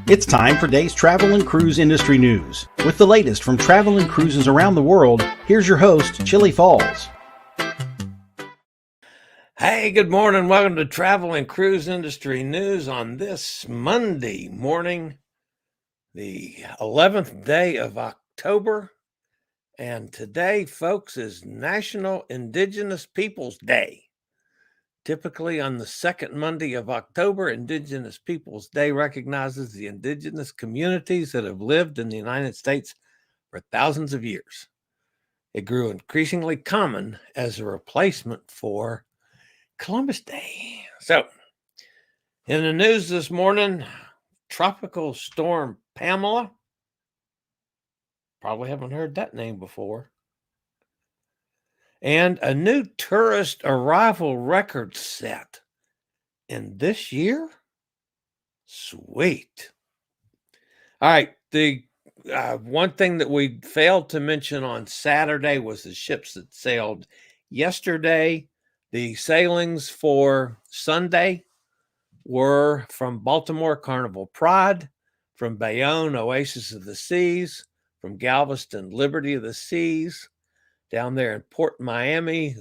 It's time for Day's Travel and Cruise Industry News. With the latest from travel and cruises around the world, here's your host, Chillie Falls. Hey, good morning. Welcome to Travel and Cruise Industry News on this Monday morning, the 11th day of October. And today, folks, is National Indigenous Peoples Day. Typically on the second Monday of October, Indigenous Peoples Day recognizes the indigenous communities that have lived in the United States for thousands of years. It grew increasingly common as a replacement for Columbus Day. So, in the news this morning, Tropical Storm Pamela. Probably haven't heard that name before. And a new tourist arrival record set in this year? Sweet. All right. The one thing that we failed to mention on Saturday was the ships that sailed yesterday. The sailings for Sunday were from Baltimore Carnival Pride, from Bayonne, Oasis of the Seas, from Galveston, Liberty of the Seas, down there in Port Miami,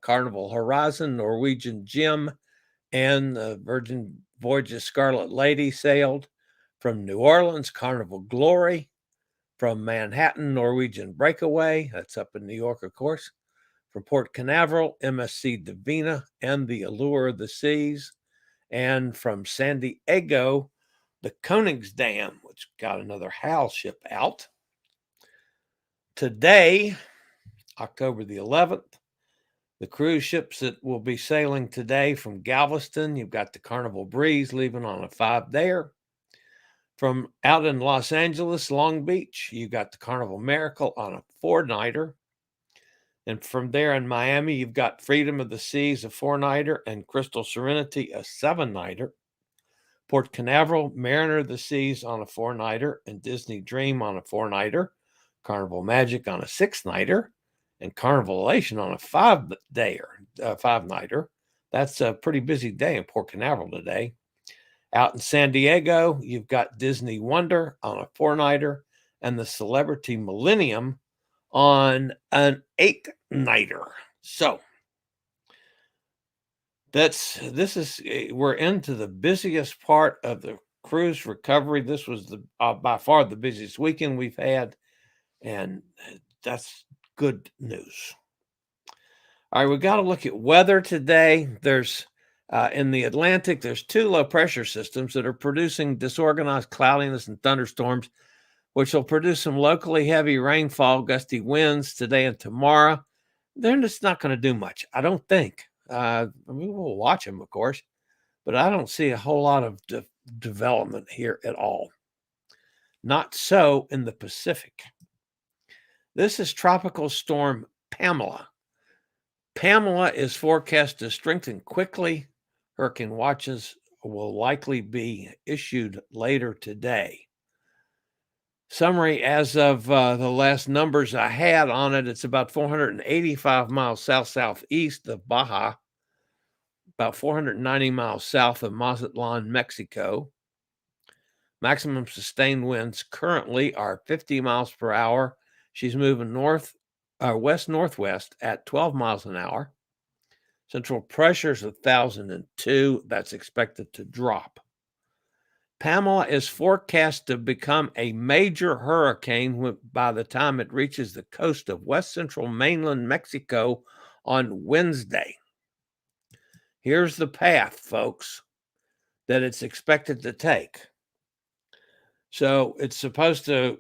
Carnival Horizon, Norwegian Gem, and the Virgin Voyages Scarlet Lady sailed. From New Orleans, Carnival Glory. From Manhattan, Norwegian Breakaway, that's up in New York, of course. From Port Canaveral, MSC Divina and the Allure of the Seas. And from San Diego, the Koningsdam, which got another HAL ship out. Today, October the 11th, the cruise ships that will be sailing today from Galveston, you've got the Carnival Breeze leaving on a 5-dayer. From out in Los Angeles, Long Beach, you got the Carnival Miracle on a 4-nighter. And from there in Miami, you've got Freedom of the Seas, a 4-nighter, and Crystal Serenity, a 7-nighter. Port Canaveral, Mariner of the Seas on a 4-nighter, and Disney Dream on a 4-nighter. Carnival Magic on a 6-nighter, and Carnival Elation on a 5-nighter. That's a pretty busy day in Port Canaveral today. Out in San Diego, you've got Disney Wonder on a 4-nighter and the Celebrity Millennium on an 8-nighter. So we're into the busiest part of the cruise recovery. This was by far the busiest weekend we've had, and that's good news. All right, we got to look at weather today. There's in the Atlantic, there's 2 low pressure systems that are producing disorganized cloudiness and thunderstorms, which will produce some locally heavy rainfall, gusty winds today and tomorrow. They're just not going to do much, I don't think. We'll watch them, of course, but I don't see a whole lot of development here at all. Not so in the Pacific. This is Tropical Storm Pamela. Pamela is forecast to strengthen quickly. Hurricane watches will likely be issued later today. Summary as of the last numbers I had on it, it's about 485 miles south-southeast of Baja, about 490 miles south of Mazatlan, Mexico. Maximum sustained winds currently are 50 miles per hour. She's moving west-northwest at 12 miles an hour. Central pressure is 1,002. That's expected to drop. Pamela is forecast to become a major hurricane by the time it reaches the coast of west central mainland Mexico on Wednesday. Here's the path, folks, that it's expected to take. So it's supposed to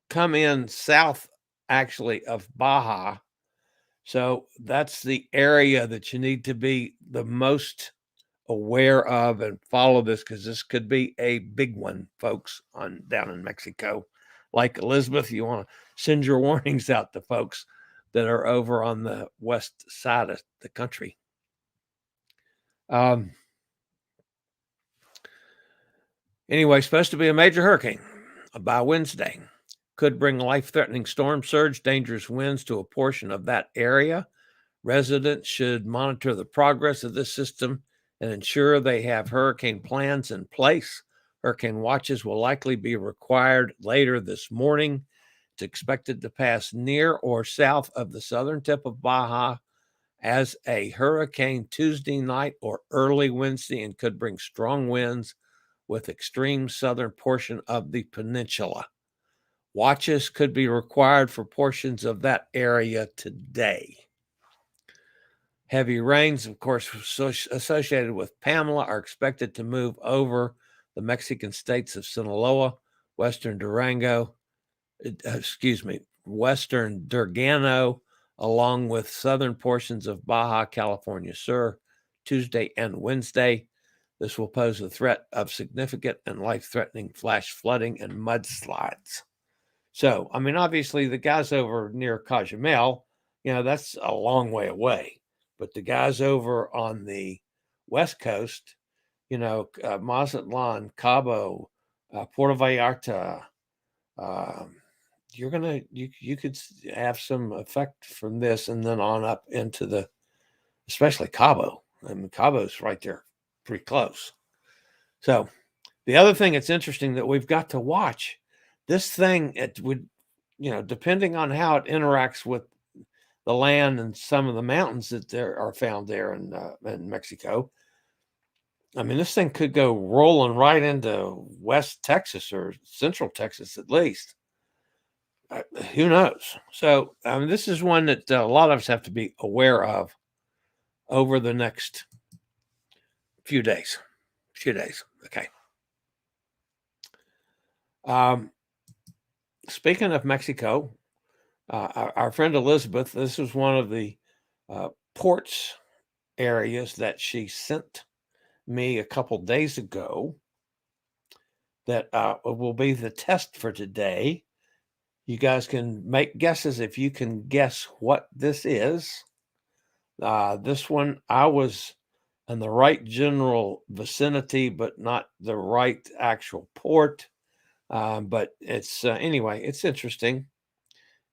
come in south, actually, of Baja. So that's the area that you need to be the most aware of and follow this, because this could be a big one, folks, down in Mexico. Like Elizabeth, you want to send your warnings out to folks that are over on the west side of the country. Anyway, supposed to be a major hurricane by Wednesday. Could bring life-threatening storm surge, dangerous winds to a portion of that area. Residents should monitor the progress of this system and ensure they have hurricane plans in place. Hurricane watches will likely be required later this morning. It's expected to pass near or south of the southern tip of Baja as a hurricane Tuesday night or early Wednesday and could bring strong winds with extreme southern portion of the peninsula. Watches could be required for portions of that area today. Heavy rains, of course, associated with Pamela are expected to move over the Mexican states of Sinaloa, western Durango, western Durgano, along with southern portions of Baja California Sur, Tuesday and Wednesday. This will pose a threat of significant and life-threatening flash flooding and mudslides. So, I mean, obviously, the guys over near Cozumel, that's a long way away. But the guys over on the West Coast, Mazatlan, Cabo, Puerto Vallarta, you could have some effect from this and then on up into especially Cabo. I mean, Cabo's right there, pretty close. So the other thing that's interesting that we've got to watch, this thing, it would, depending on how it interacts with the land and some of the mountains that there are found there in Mexico. I mean, this thing could go rolling right into West Texas or Central Texas at least. Who knows? So, I mean, this is one that a lot of us have to be aware of over the next few days. Okay. Speaking of Mexico, our friend Elizabeth, this was one of the ports areas that she sent me a couple days ago that will be the test for today. You guys can make guesses if you can guess what this is. This one, I was in the right general vicinity, but not the right actual port. But it's anyway, it's interesting.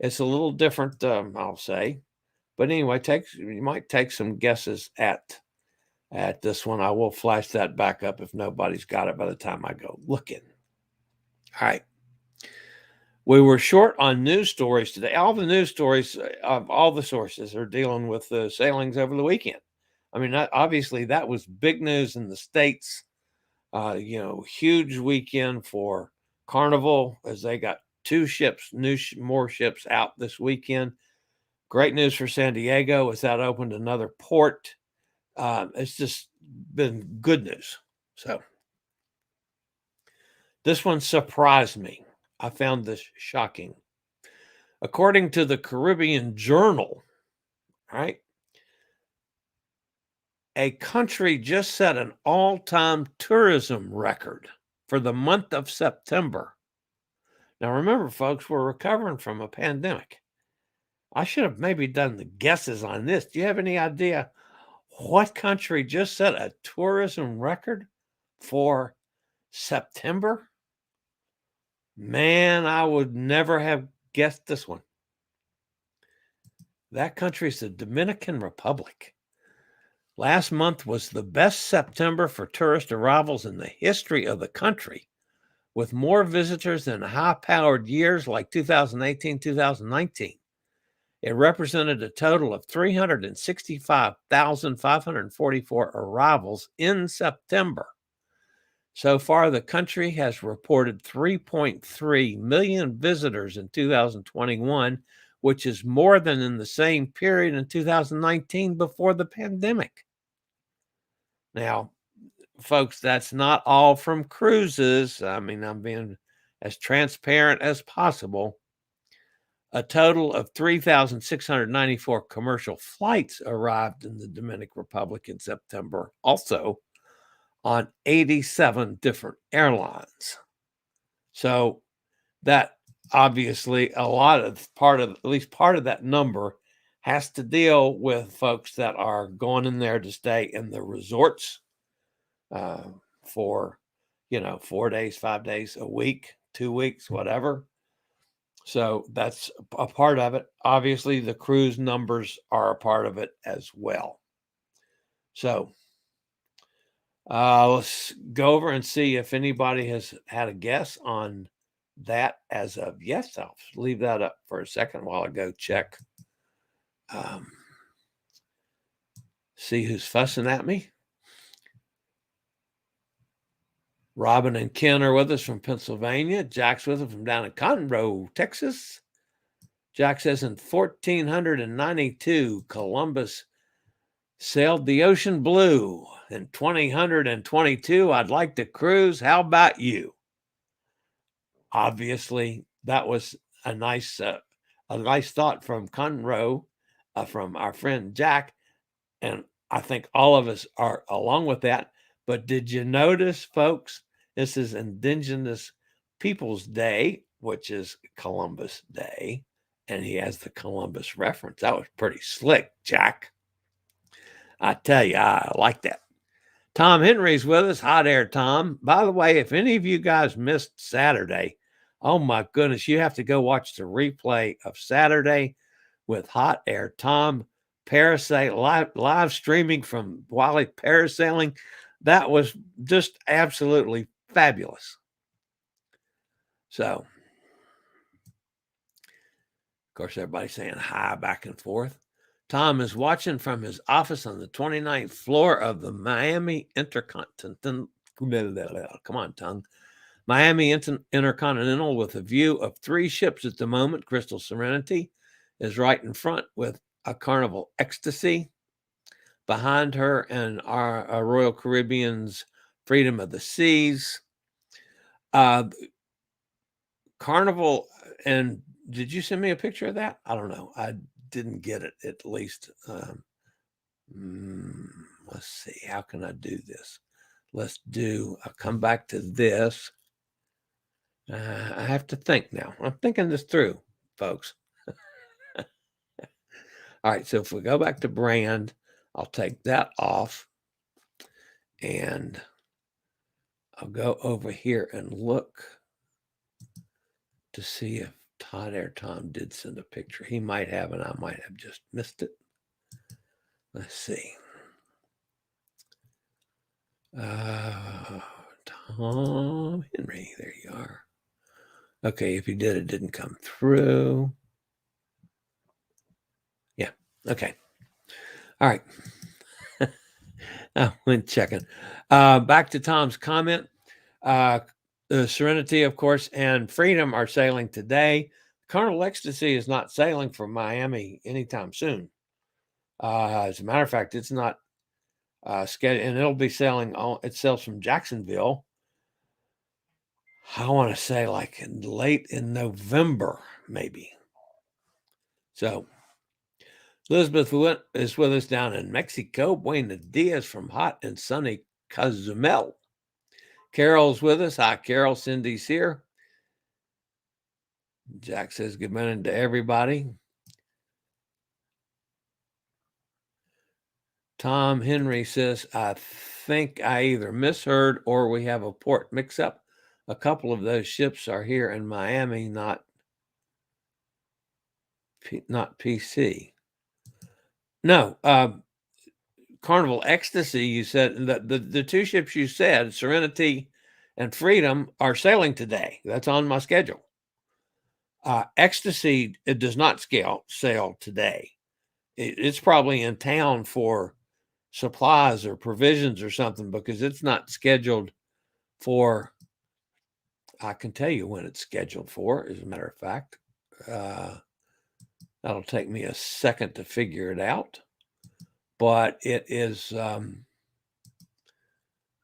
It's a little different, I'll say. But anyway, you might take some guesses at this one. I will flash that back up if nobody's got it by the time I go looking. All right. We were short on news stories today. All the news stories of all the sources are dealing with the sailings over the weekend. I mean, obviously that was big news in the States. Huge weekend for Carnival as they got 2 ships, more ships out this weekend. Great news for San Diego as that opened another port. It's just been good news. So this one surprised me. I found this shocking. According to the Caribbean Journal, right, a country just set an all-time tourism record for the month of September. Now, remember, folks, we're recovering from a pandemic. I should have maybe done the guesses on this. Do you have any idea what country just set a tourism record for September? Man, I would never have guessed this one. That country is the Dominican Republic. Last month was the best September for tourist arrivals in the history of the country, with more visitors than high-powered years like 2018, 2019. It represented a total of 365,544 arrivals in September. So far, the country has reported 3.3 million visitors in 2021, which is more than in the same period in 2019 before the pandemic. Now, folks, that's not all from cruises. I mean, I'm being as transparent as possible. A total of 3,694 commercial flights arrived in the Dominican Republic in September, also on 87 different airlines. So that obviously at least part of that number has to deal with folks that are going in there to stay in the resorts for 4 days, 5 days, a week, 2 weeks, whatever. So that's a part of it. Obviously, the cruise numbers are a part of it as well. So Let's go over and see if anybody has had a guess on that as of yes. I'll leave that up for a second while I go check. See who's fussing at me. Robin and Ken are with us from Pennsylvania. Jack's with us from down in Conroe, Texas. Jack says in 1492, Columbus sailed the ocean blue. In 2022, I'd like to cruise. How about you? Obviously, that was a nice thought from Conroe, from our friend Jack, and I think all of us are along with that. But did you notice, folks, this is Indigenous Peoples Day, which is Columbus Day, and he has the Columbus reference. That was pretty slick, Jack. I tell you, I like that. Tom Henry's with us. Hot Air Tom. By the way, if any of you guys missed Saturday, oh my goodness, you have to go watch the replay of Saturday with Hot Air Tom parasail live streaming from Wally parasailing. That was just absolutely fabulous. So, of course, everybody's saying hi back and forth. Tom is watching from his office on the 29th floor of the Miami Intercontinental. Come on, tongue. Miami Intercontinental with a view of 3 ships at the moment. Crystal Serenity is right in front with a Carnival Ecstasy behind her, and our Royal Caribbean's Freedom of the Seas. Carnival, and did you send me a picture of that? I don't know. I didn't get it, at least. Let's see. How can I do this? I'll come back to this. I have to think now. I'm thinking this through, folks. All right, so if we go back to brand, I'll take that off, and I'll go over here and look to see if Todd Air Tom did send a picture. He might have, and I might have just missed it. Let's see. Tom Henry, there you are. Okay, if he did, it didn't come through. Yeah, okay. All right. When checking. Back to Tom's comment. The Serenity, of course, and Freedom are sailing today. Carnival Ecstasy is not sailing from Miami anytime soon. As a matter of fact, it's not scheduled, and it'll be sailing it sails from Jacksonville. I want to say like late in November, maybe. So Elizabeth is with us down in Mexico. Buenos dias from hot and sunny Cozumel. Carol's with us. Hi, Carol. Cindy's here. Jack says good morning to everybody. Tom Henry says, I think I either misheard or we have a port mix-up. A couple of those ships are here in Miami, not PC. No, Carnival Ecstasy, you said, the 2 ships you said, Serenity and Freedom, are sailing today. That's on my schedule. Ecstasy, it does not sail today. It's probably in town for supplies or provisions or something, because it's not scheduled for, I can tell you when it's scheduled for, as a matter of fact. That'll take me a second to figure it out, but it is,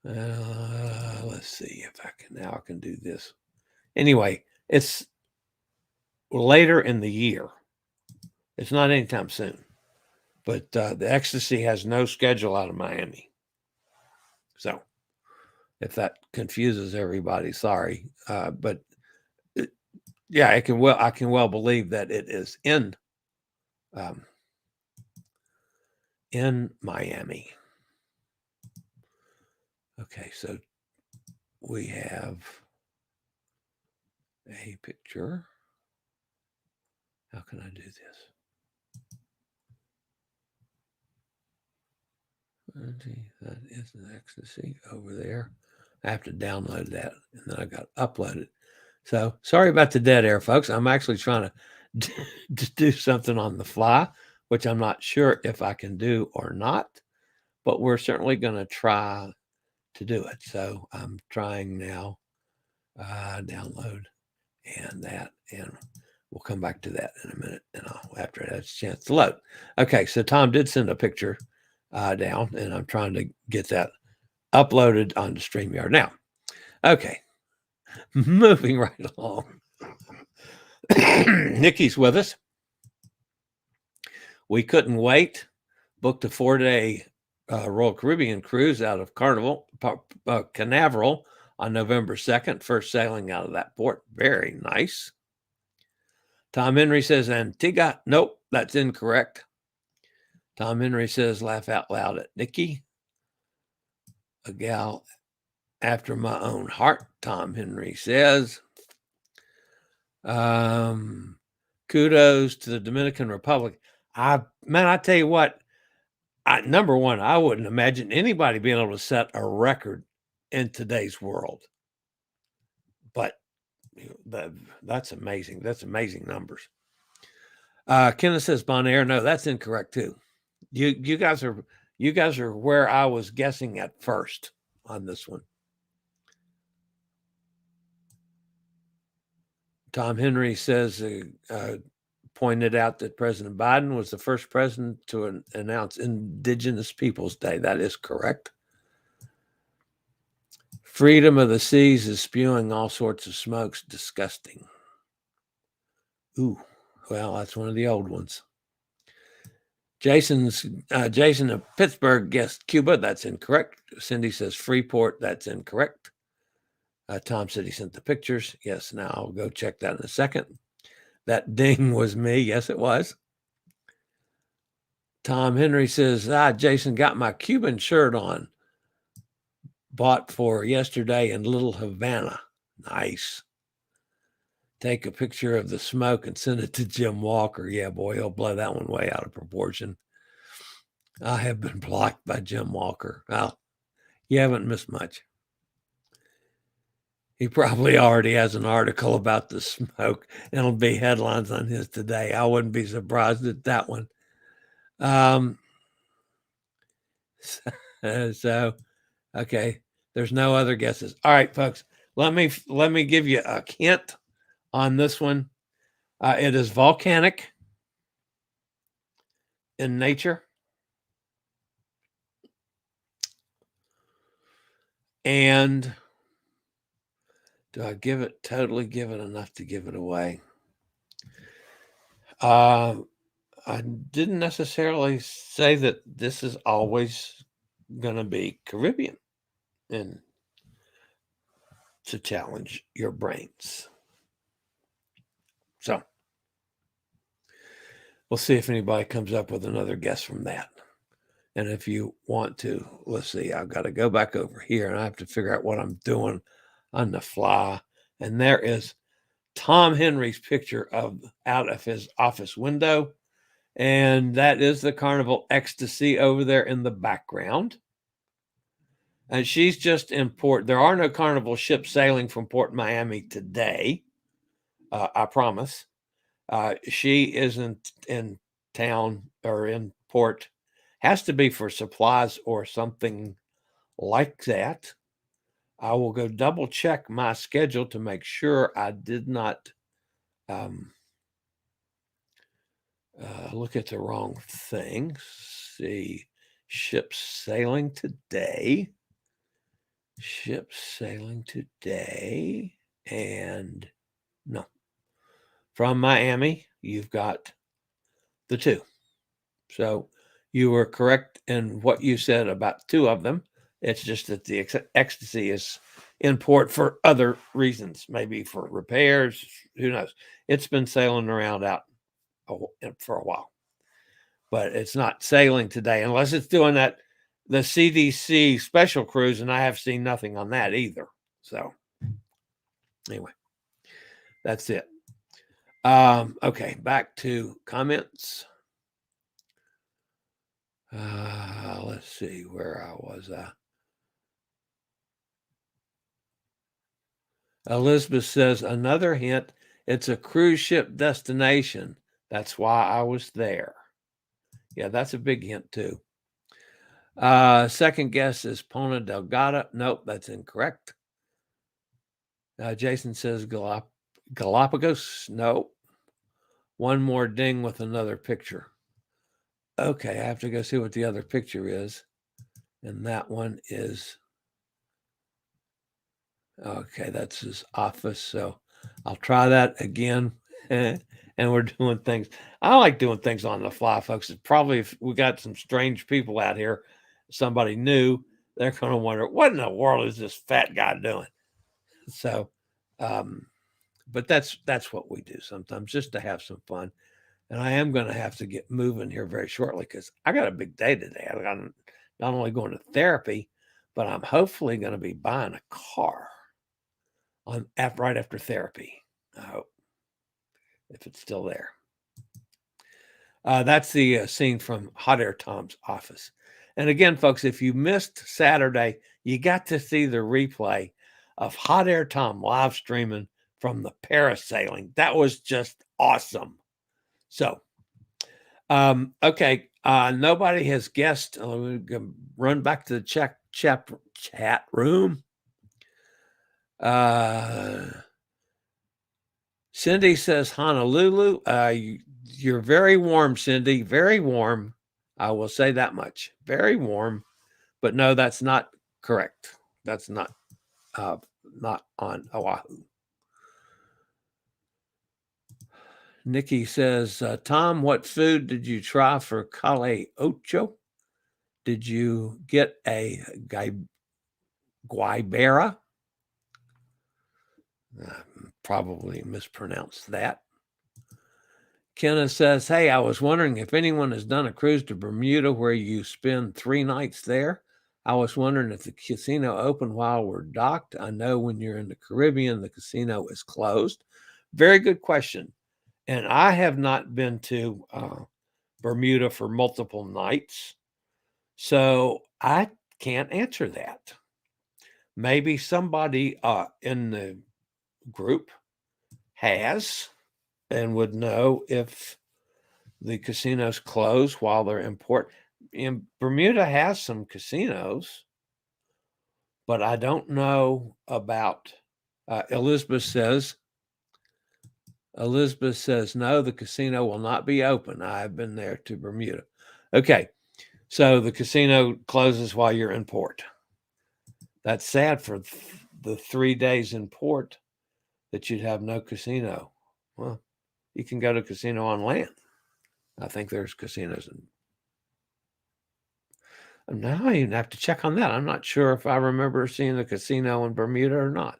let's see if I can do this. Anyway, it's later in the year. It's not anytime soon. But the Ecstasy has no schedule out of Miami. So if that confuses everybody, sorry. But yeah, I can well believe that it is in Miami. Okay, so we have a picture. How can I do this? That is an ecstasy over there. I have to download that, and then I got uploaded. So sorry about the dead air, folks. I'm actually trying to do something on the fly, which I'm not sure if I can do or not, but we're certainly going to try to do it. So I'm trying now, download and that, and we'll come back to that in a minute, and after it has a chance to load. Okay, so Tom did send a picture down, and I'm trying to get that uploaded onto StreamYard now. Okay, moving right along. Nikki's with us. We couldn't wait. Booked a 4-day Royal Caribbean cruise out of Canaveral on November 2nd. First sailing out of that port. Very nice. Tom Henry says Antigua. Nope, that's incorrect. Tom Henry says laugh out loud at Nikki. A gal after my own heart, Tom Henry says. Kudos to the Dominican Republic. I tell you what, number one, I wouldn't imagine anybody being able to set a record in today's world. But that's amazing. That's amazing numbers. Kenneth says Bonaire. No, that's incorrect too. You guys are where I was guessing at first on this one. Tom Henry says, pointed out that President Biden was the first president to announce Indigenous Peoples Day. That is correct. Freedom of the seas is spewing all sorts of smokes. Disgusting. Ooh, well, that's one of the old ones. Jason of Pittsburgh guessed Cuba. That's incorrect. Cindy says Freeport. That's incorrect. Tom said he sent the pictures. Yes, now I'll go check that in a second. That ding was me. Yes, it was. Tom Henry says, Jason got my Cuban shirt on. Bought for yesterday in Little Havana. Nice. Take a picture of the smoke and send it to Jim Walker. Yeah, boy, he'll blow that one way out of proportion. I have been blocked by Jim Walker. Well, you haven't missed much. He probably already has an article about the smoke. It'll be headlines on his today. I wouldn't be surprised at that one. So, okay, there's no other guesses. All right, folks, let me give you a hint on this one. It is volcanic in nature. And do I totally give it enough to give it away? I didn't necessarily say that this is always going to be Caribbean and to challenge your brains. So we'll see if anybody comes up with another guess from that. And if you want to, let's see, I've got to go back over here and I have to figure out what I'm doing on the fly. And there is Tom Henry's picture out of his office window. And that is the Carnival Ecstasy over there in the background. And she's just in port. There are no Carnival ships sailing from Port Miami today. I promise. She isn't in town or in port. Has to be for supplies or something like that. I will go double check my schedule to make sure I did not look at the wrong thing. See, ships sailing today. And no. From Miami, you've got the two. So you were correct in what you said about two of them. It's just that the Ecstasy is in port for other reasons, maybe for repairs. Who knows? It's been sailing around out for a while, but it's not sailing today unless it's doing the CDC special cruise, and I have seen nothing on that either. So anyway, that's it. Okay, back to comments. Let's see where I was. Elizabeth says, another hint, it's a cruise ship destination. That's why I was there. Yeah, that's a big hint too. Second guess is Ponta Delgada. Nope, that's incorrect. Jason says Galapagos. Nope. One more ding with another picture. Okay, I have to go see what the other picture is. And that one is, okay, that's his office. So I'll try that again. And we're doing things. I like doing things on the fly, folks. It's probably if we got some strange people out here, somebody new, they're going to wonder, what in the world is this fat guy doing? So, but that's what we do sometimes, just to have some fun. And I am going to have to get moving here very shortly because I got a big day today. I'm not only going to therapy, but I'm hopefully going to be buying a car right after therapy. I hope, if it's still there. That's the scene from Hot Air Tom's office. And again, folks, if you missed Saturday, you got to see the replay of Hot Air Tom live streaming from the parasailing. That was just awesome. So, okay, nobody has guessed. Let me run back to the chat room. Cindy says Honolulu. You're very warm, Cindy. Very warm. I will say that much. Very warm. But no, that's not correct. That's not on Oahu. Nikki says, Tom, what food did you try for Kale Ocho? Did you get a guibera? Probably mispronounced that. Kenna says, hey, I was wondering if anyone has done a cruise to Bermuda where you spend 3 nights there. I was wondering if the casino opened while we're docked. I know when you're in the Caribbean, the casino is closed. Very good question. And I have not been to Bermuda for multiple nights, so I can't answer that. Maybe somebody in the group has and would know if the casinos close while they're in port. Bermuda has some casinos, but I don't know about, Elizabeth says, no, the casino will not be open. I've been there to Bermuda. Okay, so the casino closes while you're in port. That's sad for the 3 days in port that you'd have no casino. Well, you can go to a casino on land. I think there's casinos. And now I even have to check on that. I'm not sure if I remember seeing the casino in Bermuda or not.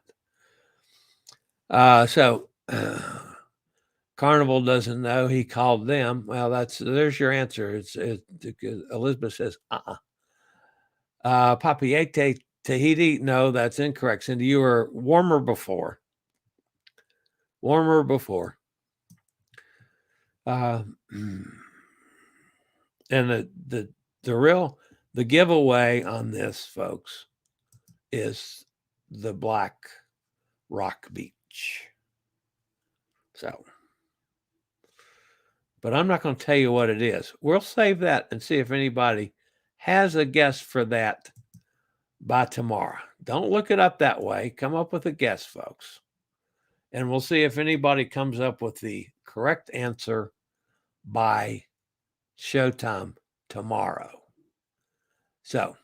Carnival doesn't know. He called them. Well, there's your answer. Elizabeth says, Papiete Tahiti. No, that's incorrect. Cindy, you were warmer before. And the giveaway on this, folks, is the Black Rock Beach. So, but I'm not going to tell you what it is. We'll save that and see if anybody has a guess for that by tomorrow. Don't look it up that way. Come up with a guess, folks. And we'll see if anybody comes up with the correct answer by showtime tomorrow. So,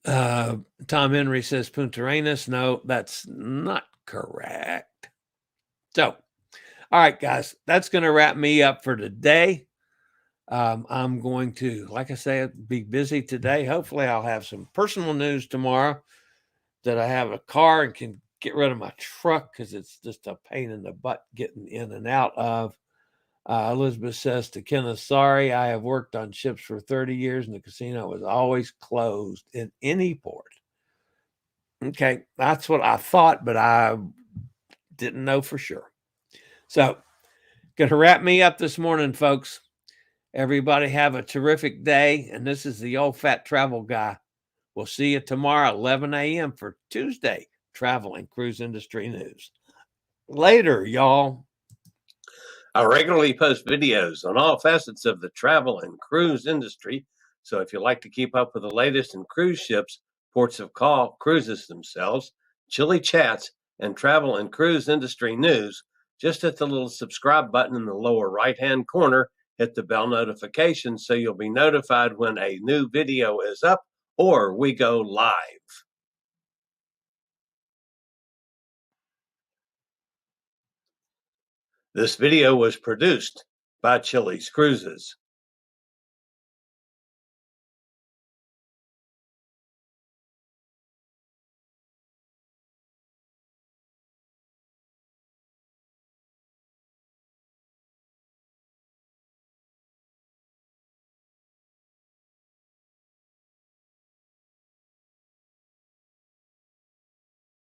Tom Henry says Punta Arenas. No, that's not correct. So, all right, guys, that's going to wrap me up for today. I'm going to, like I say, be busy today. Hopefully I'll have some personal news tomorrow, that I have a car and can get rid of my truck because it's just a pain in the butt getting in and out of. Elizabeth says to Kenneth, sorry, I have worked on ships for 30 years and the casino was always closed in any port. Okay, that's what I thought, but I didn't know for sure. So, going to wrap me up this morning, folks. Everybody have a terrific day. And this is the Old Fat Travel Guy. We'll see you tomorrow, 11 a.m. for Tuesday Travel and Cruise Industry News. Later, y'all. I regularly post videos on all facets of the travel and cruise industry. So if you like to keep up with the latest in cruise ships, ports of call, cruises themselves, Chillie chats, and travel and cruise industry news, just hit the little subscribe button in the lower right-hand corner, hit the bell notification so you'll be notified when a new video is up or we go live. This video was produced by Chillie's Cruises.